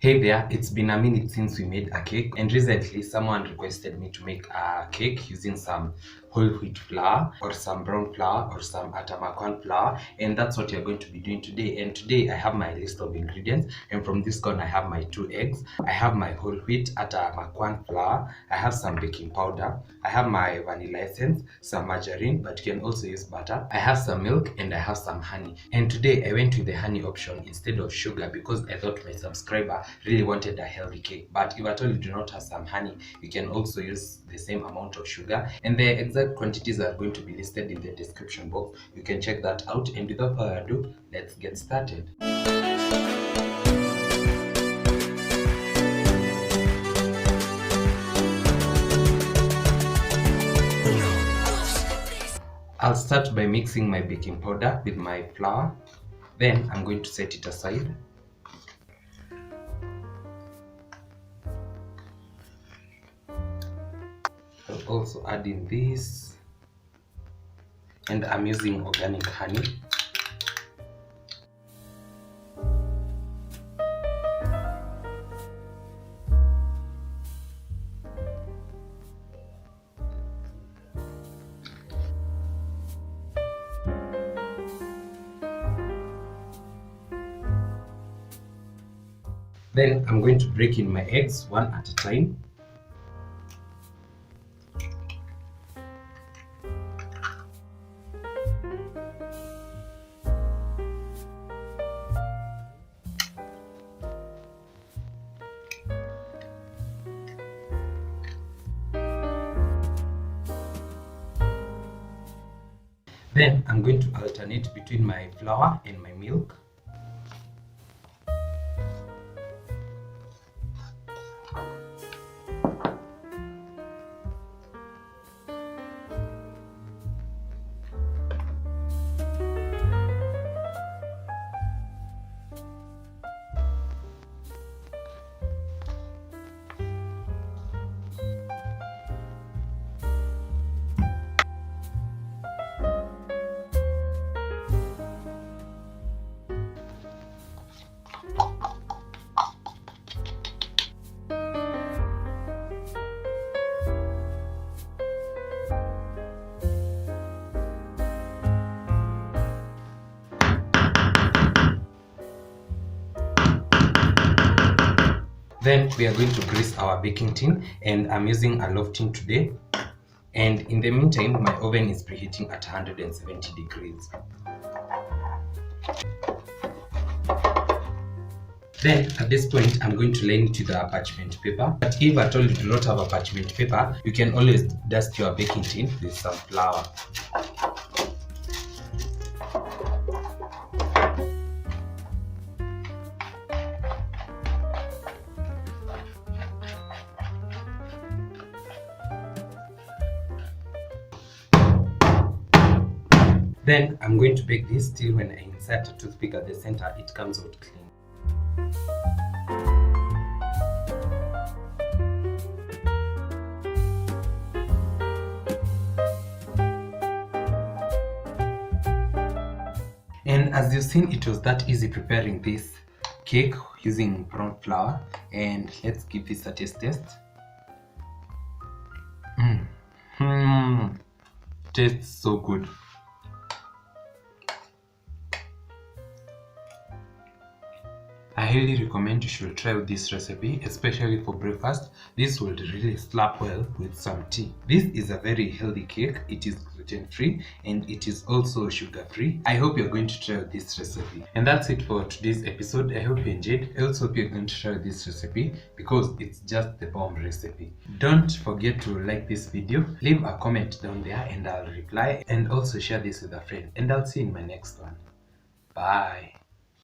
Hey there, it's been a minute since we made a cake, and recently someone requested me to make a cake using some whole wheat flour or some brown flour or some corn flour, and that's what you're going to be doing today. And today I have my list of ingredients, and from this corner I have my 2 eggs, I have my whole wheat corn flour, I have some baking powder, I have my vanilla essence, some margarine, but you can also use butter, I have some milk, and I have some honey. And today I went with the honey option instead of sugar because I thought my subscriber really wanted a healthy cake. But if at all you do not have some honey, you can also use the same amount of sugar, and the exact quantities are going to be listed in the description box. You can check that out, and without further ado, let's get started. I'll start by mixing my baking powder with my flour, then I'm going to set it aside. I'll also add in this, and I'm using organic honey. Then I'm going to break in my eggs one at a time. Then I'm going to alternate between my flour and my milk. Then we are going to grease our baking tin, and I'm using a loaf tin today. And in the meantime, my oven is preheating at 170 degrees. Then at this point, I'm going to line it with a parchment paper. But if at all you do not have a parchment paper, you can always dust your baking tin with some flour. Then I'm going to bake this till when I insert a toothpick at the center, it comes out clean. And as you've seen, it was that easy preparing this cake using brown flour. And let's give this a taste test. Tastes so good. I highly recommend you should try this recipe, especially for breakfast. This will really slap well with some tea. This is a very healthy cake. It is gluten-free and it is also sugar-free. I hope you're going to try this recipe. And that's it for today's episode. I hope you enjoyed. I also hope you're going to try this recipe because it's just the bomb recipe. Don't forget to like this video, leave a comment down there and I'll reply, and also share this with a friend. And I'll see you in my next one. Bye.